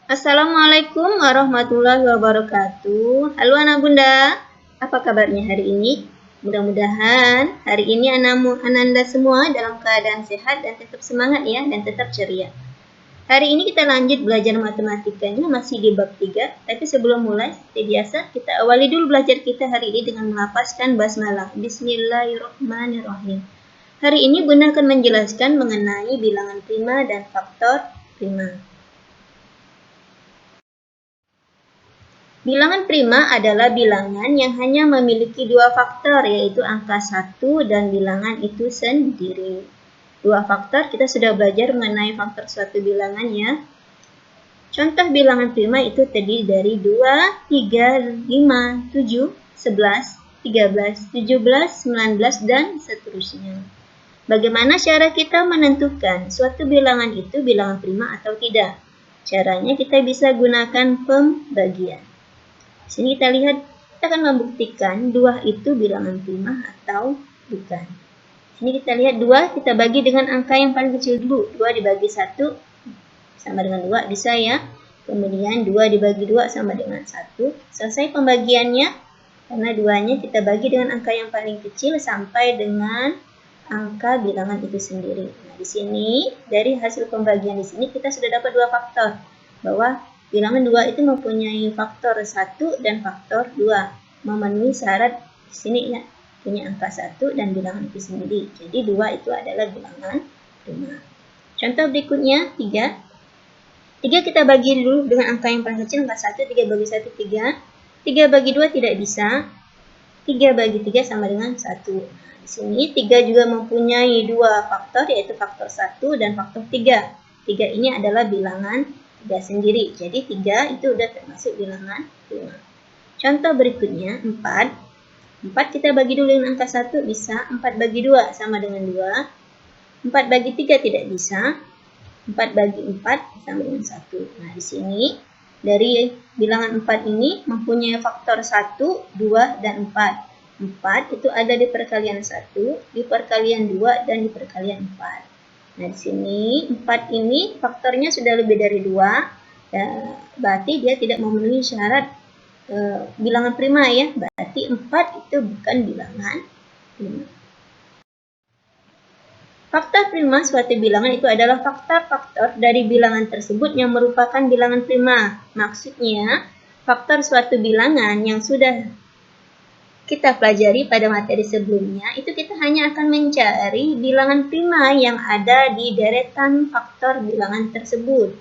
Assalamualaikum warahmatullahi wabarakatuh. Halo anak bunda, apa kabarnya hari ini? Mudah-mudahan hari ini Ananda semua dalam keadaan sehat dan tetap semangat ya, dan tetap ceria. Hari ini kita lanjut belajar matematikanya masih di bab 3, tapi sebelum mulai seperti biasa kita awali dulu belajar kita hari ini dengan melafazkan basmalah. Bismillahirrahmanirrahim. Hari ini bunda akan menjelaskan mengenai bilangan prima dan faktor prima. Bilangan prima adalah bilangan yang hanya memiliki dua faktor, yaitu angka 1 dan bilangan itu sendiri. Dua faktor, kita sudah belajar mengenai faktor suatu bilangan ya. Contoh bilangan prima itu terdiri dari 2, 3, 5, 7, 11, 13, 17, 19, dan seterusnya. Bagaimana cara kita menentukan suatu bilangan itu bilangan prima atau tidak? Caranya kita bisa gunakan pembagian. Di sini kita lihat, kita akan membuktikan 2 itu bilangan prima atau bukan. Di sini kita lihat 2, kita bagi dengan angka yang paling kecil dulu. 2 dibagi 1 sama dengan 2, bisa ya. Kemudian 2 dibagi 2 sama dengan 1. Selesai pembagiannya, karena 2-nya kita bagi dengan angka yang paling kecil sampai dengan angka bilangan itu sendiri. Nah, di sini dari hasil pembagian di sini kita sudah dapat dua faktor, bahwa bilangan 2 itu mempunyai faktor 1 dan faktor 2. Memenuhi syarat di sini ya, punya angka 1 dan bilangan itu sendiri. Jadi 2 itu adalah bilangan prima. Contoh berikutnya 3. 3 kita bagi dulu dengan angka yang paling kecil, angka 1. 3 bagi 1, 3. 3 bagi 2 tidak bisa. 3 bagi 3 sama dengan 1. Nah, di sini 3 juga mempunyai dua faktor, yaitu faktor 1 dan faktor 3. 3 ini adalah bilangan 3 sendiri. Jadi 3 itu udah termasuk bilangan prima. Contoh berikutnya 4. 4 kita bagi dulu dengan angka 1, bisa. 4 bagi 2 sama dengan 2. 4 bagi 3 tidak bisa. 4 bagi 4 sama dengan 1. Nah, di sini dari bilangan 4 ini mempunyai faktor 1, 2, dan 4. 4 itu ada di perkalian 1, di perkalian 2, dan di perkalian 4. Nah, di sini 4 ini faktornya sudah lebih dari 2, ya, berarti dia tidak memenuhi syarat bilangan prima ya, berarti 4 itu bukan bilangan prima. Faktor prima suatu bilangan itu adalah faktor-faktor dari bilangan tersebut yang merupakan bilangan prima. Maksudnya, faktor suatu bilangan yang sudah kita pelajari pada materi sebelumnya, itu kita hanya akan mencari bilangan prima yang ada di deretan faktor bilangan tersebut.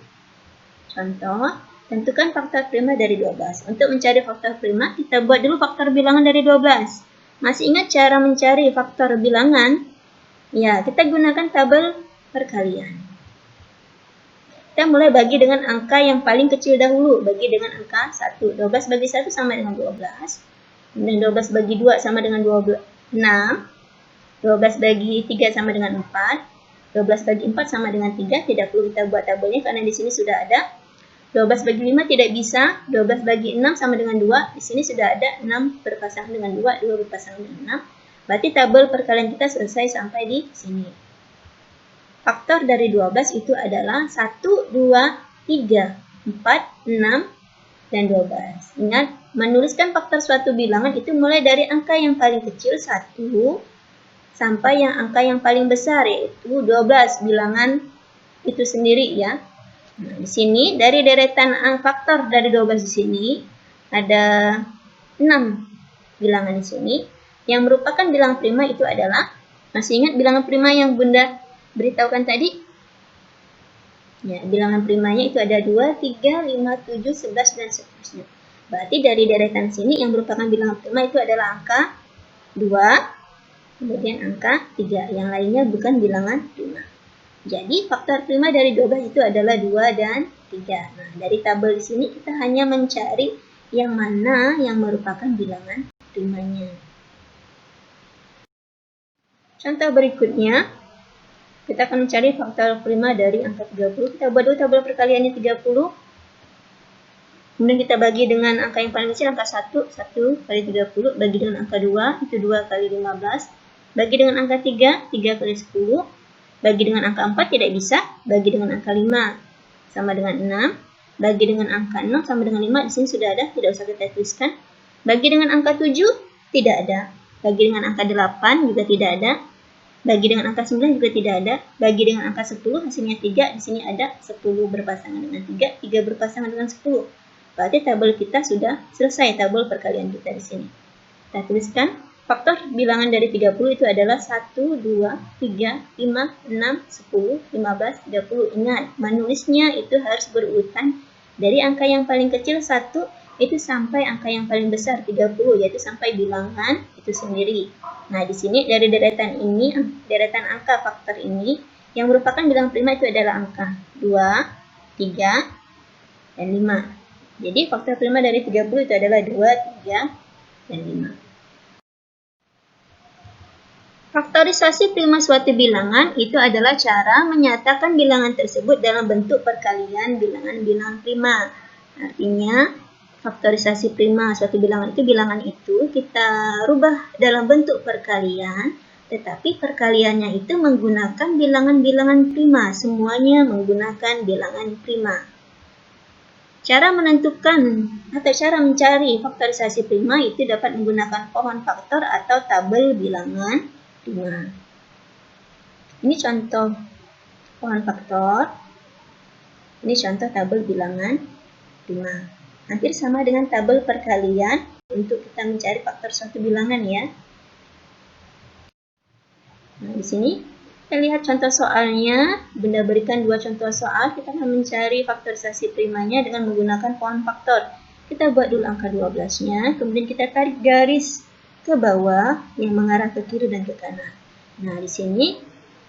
Contoh, tentukan faktor prima dari 12. Untuk mencari faktor prima, kita buat dulu faktor bilangan dari 12. Masih ingat cara mencari faktor bilangan? Ya, kita gunakan tabel perkalian. Kita mulai bagi dengan angka yang paling kecil dahulu, bagi dengan angka 1. 12 bagi 1 sama dengan 12. Kemudian 12 bagi 2 sama dengan 6. 12 bagi 3 sama dengan 4. 12 bagi 4 sama dengan 3. Tidak perlu kita buat tabelnya karena di sini sudah ada. 12 bagi 5 tidak bisa. 12 bagi 6 sama dengan 2. Di sini sudah ada 6 berpasangan dengan 2. 2 berpasangan dengan 6. Berarti tabel perkalian kita selesai sampai di sini. Faktor dari 12 itu adalah 1, 2, 3, 4, 6, dan 12. Ingat, menuliskan faktor suatu bilangan itu mulai dari angka yang paling kecil 1 sampai yang angka yang paling besar, yaitu 12 bilangan itu sendiri ya. Nah, di sini dari deretan faktor dari 12 di sini ada 6 bilangan di sini yang merupakan bilangan prima. Itu adalah, masih ingat bilangan prima yang bunda beritahukan tadi? Ya, bilangan primanya itu ada 2, 3, 5, 7, 11, dan seterusnya. Berarti dari deretan sini yang merupakan bilangan prima itu adalah angka 2, kemudian angka 3. Yang lainnya bukan bilangan prima. Jadi faktor prima dari 12 itu adalah 2 dan 3. Nah, dari tabel di sini kita hanya mencari yang mana yang merupakan bilangan primanya. Contoh berikutnya, kita akan mencari faktor prima dari angka 30. Kita buat dulu tabel perkaliannya 30. Kemudian kita bagi dengan angka yang paling kecil, angka 1. 1 kali 30. Bagi dengan angka 2, itu 2 kali 15. Bagi dengan angka 3, 3 kali 10. Bagi dengan angka 4 tidak bisa. Bagi dengan angka 5 sama dengan 6. Bagi dengan angka 6 sama dengan 5, di sini sudah ada, tidak usah kita tuliskan. Bagi dengan angka 7, tidak ada. Bagi dengan angka 8 juga tidak ada. Bagi dengan angka 9 juga tidak ada. Bagi dengan angka 10 hasilnya 3. Di sini ada 10 berpasangan dengan 3, 3 berpasangan dengan 10. Berarti tabel kita sudah selesai, tabel perkalian kita di sini. Kita tuliskan faktor bilangan dari 30 itu adalah 1, 2, 3, 5, 6, 10, 15, 30. Ingat, menulisnya itu harus berurutan dari angka yang paling kecil 1 itu sampai angka yang paling besar 30, yaitu sampai bilangan itu sendiri. Nah, di sini dari deretan ini, deretan angka faktor ini, yang merupakan bilangan prima itu adalah angka 2, 3, dan 5. Jadi faktor prima dari 30 itu adalah 2, 3, dan 5. Faktorisasi prima suatu bilangan itu adalah cara menyatakan bilangan tersebut dalam bentuk perkalian bilangan-bilangan prima. Artinya, faktorisasi prima suatu bilangan itu kita rubah dalam bentuk perkalian, tetapi perkaliannya itu menggunakan bilangan-bilangan prima, semuanya menggunakan bilangan prima. Cara menentukan atau cara mencari faktorisasi prima itu dapat menggunakan pohon faktor atau tabel bilangan prima. Ini contoh pohon faktor. Ini contoh tabel bilangan prima. Hampir sama dengan tabel perkalian untuk kita mencari faktor suatu bilangan ya. Nah, di sini kita lihat contoh soalnya. Bunda berikan 2 contoh soal. Kita akan mencari faktorisasi primanya dengan menggunakan pohon faktor. Kita buat dulu angka 12-nya, kemudian kita tarik garis ke bawah yang mengarah ke kiri dan ke kanan. Nah, di sini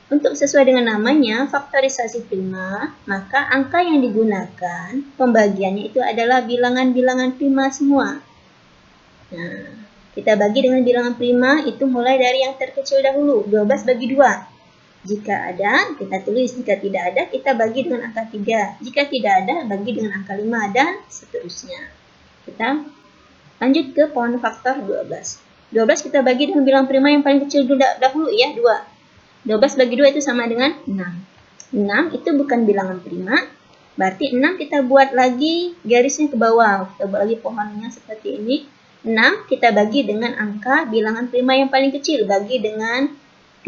untuk sesuai dengan namanya, faktorisasi prima, maka angka yang digunakan pembagiannya itu adalah bilangan-bilangan prima semua. Nah, kita bagi dengan bilangan prima itu mulai dari yang terkecil dahulu, 12 bagi 2. Jika ada, kita tulis. Jika tidak ada, kita bagi dengan angka 3. Jika tidak ada, bagi dengan angka 5 dan seterusnya. Kita lanjut ke pohon faktor 12. 12 kita bagi dengan bilangan prima yang paling kecil dahulu ya, 2. 12 bagi 2 itu sama dengan 6. 6 itu bukan bilangan prima, berarti 6 kita buat lagi garisnya ke bawah. Kita buat lagi pohonnya seperti ini. 6 kita bagi dengan angka bilangan prima yang paling kecil, bagi dengan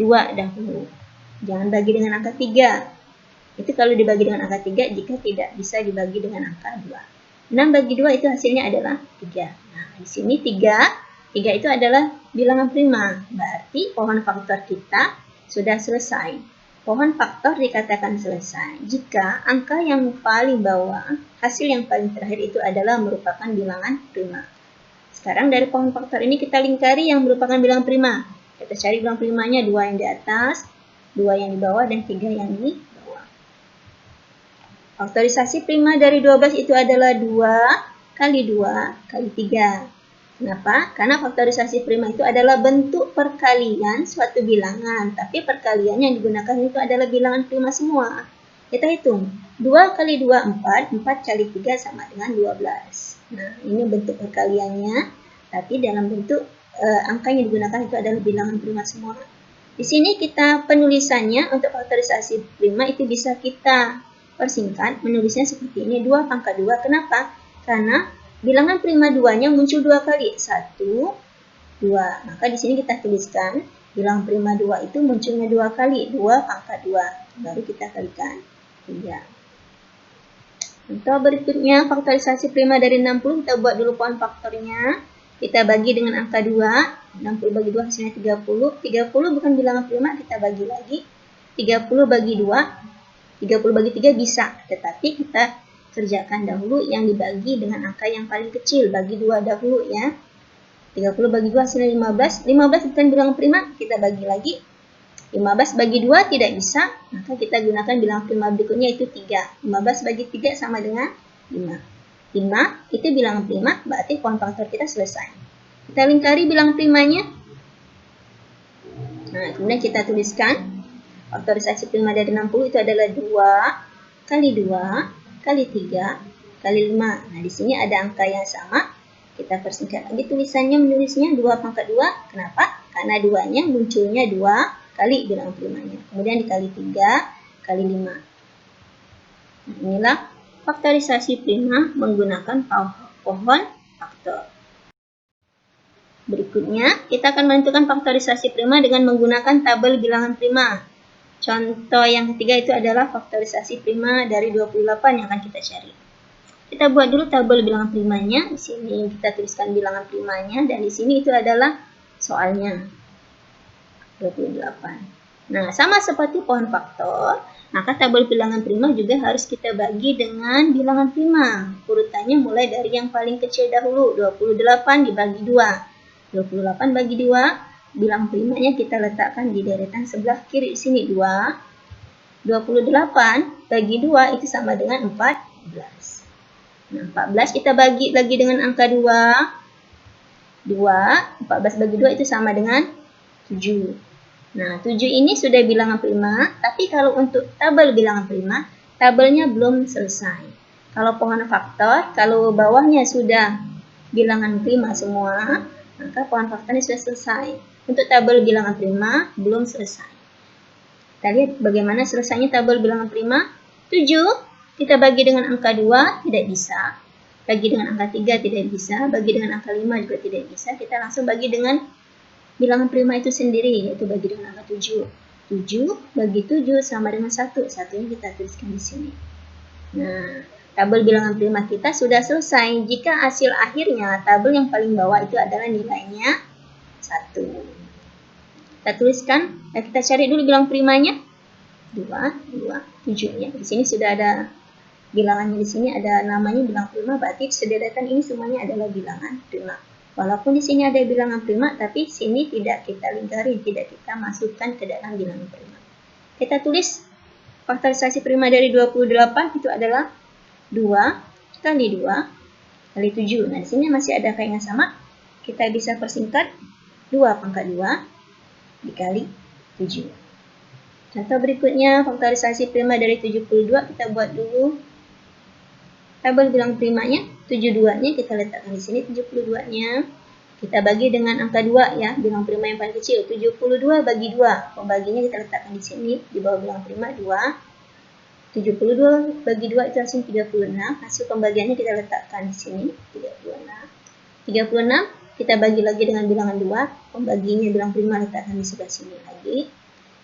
2 dahulu. Jangan bagi dengan angka 3. Itu kalau dibagi dengan angka 3 jika tidak bisa dibagi dengan angka 2. 6 bagi 2 itu hasilnya adalah 3. Nah, di sini 3 itu adalah bilangan prima. Berarti pohon faktor kita sudah selesai. Pohon faktor dikatakan selesai jika angka yang paling bawah, hasil yang paling terakhir itu adalah merupakan bilangan prima. Sekarang dari pohon faktor ini kita lingkari yang merupakan bilangan prima. Kita cari bilangan primanya 2 yang di atas, 2 yang di bawah, dan 3 yang di bawah. Faktorisasi prima dari 12 itu adalah 2 kali 2 kali 3. Kenapa? Karena faktorisasi prima itu adalah bentuk perkalian suatu bilangan, tapi perkalian yang digunakan itu adalah bilangan prima semua. Kita hitung. 2 kali 2, 4. 4 kali 3 sama dengan 12. Nah, ini bentuk perkaliannya, tapi dalam bentuk angka yang digunakan itu adalah bilangan prima semua. Di sini kita penulisannya untuk faktorisasi prima itu bisa kita persingkat, menulisnya seperti ini, 2 pangkat 2. Kenapa? Karena bilangan prima 2-nya muncul 2 kali. 1, 2. Maka di sini kita tuliskan bilangan prima 2 itu munculnya 2 kali. 2 pangkat 2. Baru kita kalikan 3. Contoh berikutnya, faktorisasi prima dari 60. Kita buat dulu pohon faktornya. Kita bagi dengan angka 2. 60 bagi 2 hasilnya 30. 30 bukan bilangan prima, kita bagi lagi. 30 bagi 2. 30 bagi 3 bisa. Tetapi kita kerjakan dahulu yang dibagi dengan angka yang paling kecil. Bagi 2 dahulu ya. 30 bagi 2 hasilnya 15. 15 bukan bilangan prima, kita bagi lagi. 15 bagi 2 tidak bisa, maka kita gunakan bilangan prima berikutnya itu 3. 15 bagi 3 sama dengan 5. 5 itu bilangan prima, berarti pohon faktor kita selesai. Kita lingkari bilangan primanya. Nah, kemudian kita tuliskan faktorisasi prima dari 60 itu adalah 2 kali 2 kali 3 kali 5. Nah, di sini ada angka yang sama. Kita persingkat lagi tulisannya, menulisnya 2 pangkat 2. Kenapa? Karena 2-nya munculnya 2 kali bilangan primanya. Kemudian dikali 3 kali 5. Nah, inilah faktorisasi prima menggunakan pohon faktor. Berikutnya, kita akan menentukan faktorisasi prima dengan menggunakan tabel bilangan prima. Contoh yang ketiga itu adalah faktorisasi prima dari 28 yang akan kita cari. Kita buat dulu tabel bilangan primanya. Di sini kita tuliskan bilangan primanya dan di sini itu adalah soalnya 28. Nah, sama seperti pohon faktor, maka tabel bilangan prima juga harus kita bagi dengan bilangan prima. Urutannya mulai dari yang paling kecil dahulu, 28 dibagi 2. 28 bagi 2, bilangan primanya kita letakkan di deretan sebelah kiri di sini 2. 28 bagi 2 itu sama dengan 14. Nah, 14 kita bagi lagi dengan angka 2. 14 bagi 2 itu sama dengan 7. Nah, 7 ini sudah bilangan prima, tapi kalau untuk tabel bilangan prima, tabelnya belum selesai. Kalau pohon faktor, kalau bawahnya sudah bilangan prima semua, maka pohon faktornya sudah selesai. Untuk tabel bilangan prima, belum selesai. Kita lihat bagaimana selesainya tabel bilangan prima. 7, kita bagi dengan angka 2, tidak bisa. Bagi dengan angka 3, tidak bisa. Bagi dengan angka 5 juga tidak bisa. Kita langsung bagi dengan bilangan prima itu sendiri, yaitu bagi dengan angka 7. 7 bagi 7 sama dengan 1. Satunya kita tuliskan di sini. Nah, tabel bilangan prima kita sudah selesai. Jika hasil akhirnya tabel yang paling bawah itu adalah nilainya 1. Kita tuliskan, kita cari dulu bilangan primanya. 2, 7 ya. Di sini sudah ada bilangannya, di sini ada namanya bilangan prima, berarti sederetan ini semuanya adalah bilangan prima. Walaupun di sini ada bilangan prima, tapi sini tidak kita lingkari, tidak kita masukkan ke dalam bilangan prima. Kita tulis faktorisasi prima dari 28 itu adalah 2 kali 2 kali 7. Nah, di sini masih ada angka yang sama. Kita bisa persingkat 2 pangkat 2 dikali 7. Contoh berikutnya, faktorisasi prima dari 72, kita buat dulu tabel bilang primanya. 72-nya kita letakkan di sini, 72-nya kita bagi dengan angka 2 ya, bilang prima yang paling kecil. 72 bagi 2, pembaginya kita letakkan di sini di bawah bilang prima 2. 72 bagi 2 itu hasil 36, hasil pembagiannya kita letakkan di sini 36. 36 kita bagi lagi dengan bilangan 2, pembaginya bilang prima letakkan di sebelah sini lagi.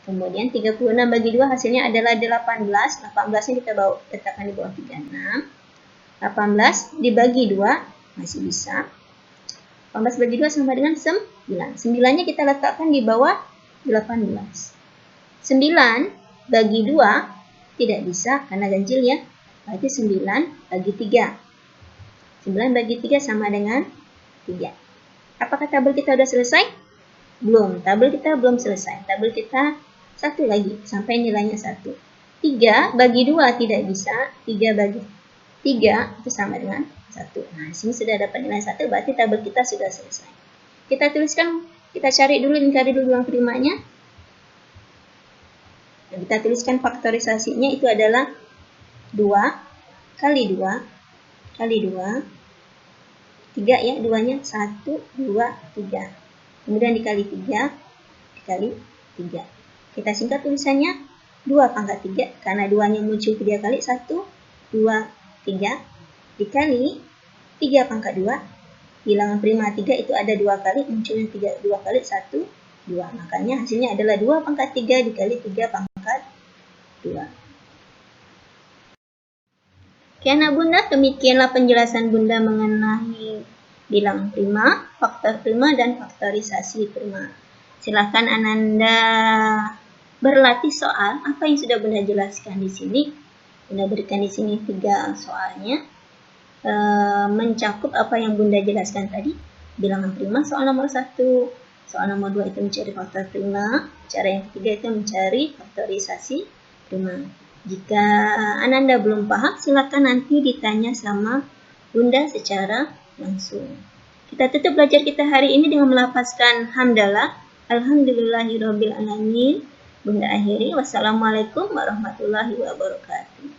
Kemudian 36 bagi 2 hasilnya adalah 18. 18-nya kita letakkan di bawah 36. 18 dibagi 2 masih bisa. 18 bagi 2 sama dengan 9. 9-nya kita letakkan di bawah 18. 9 bagi 2 tidak bisa karena ganjil ya. Berarti 9 bagi 3. 9 bagi 3 sama dengan 3. Apakah tabel kita sudah selesai? Belum. Tabel kita belum selesai. Tabel kita satu lagi sampai nilainya 1. 3 bagi 2 tidak bisa. 3 bagi 3 itu sama dengan 1. Nah, sini sudah dapat nilai 1, berarti tabel kita sudah selesai. Kita tuliskan, kita cari dulu bilangan primanya. Nah, kita tuliskan faktorisasinya itu adalah 2 kali 2 kali 2. 3 ya, 2-nya 1, 2, 3. Kemudian dikali 3 dikali 3. Kita singkat tulisannya 2 pangkat 3 karena 2-nya muncul 3 kali, 1, 2, 3 dikali 3 pangkat 2. Bilangan prima 3 itu ada 2 kali, munculnya 2 kali, 1, 2. Makanya hasilnya adalah 2 pangkat 3 dikali 3 pangkat 2. Oke anak bunda, demikianlah penjelasan bunda mengenai bilangan prima, faktor prima, dan faktorisasi prima. Silakan Ananda berlatih soal apa yang sudah bunda jelaskan di sini. Bunda berikan di sini 3 soalnya, mencakup apa yang bunda jelaskan tadi. Bilangan prima soal nomor 1, soal nomor 2 itu mencari faktor prima, cara yang ketiga itu mencari faktorisasi prima. Jika Ananda belum paham, silakan nanti ditanya sama bunda secara langsung. Kita tutup belajar kita hari ini dengan melafazkan hamdalah. Alhamdulillahirobbilalamin. Bunda akhiri, wassalamualaikum warahmatullahi wabarakatuh.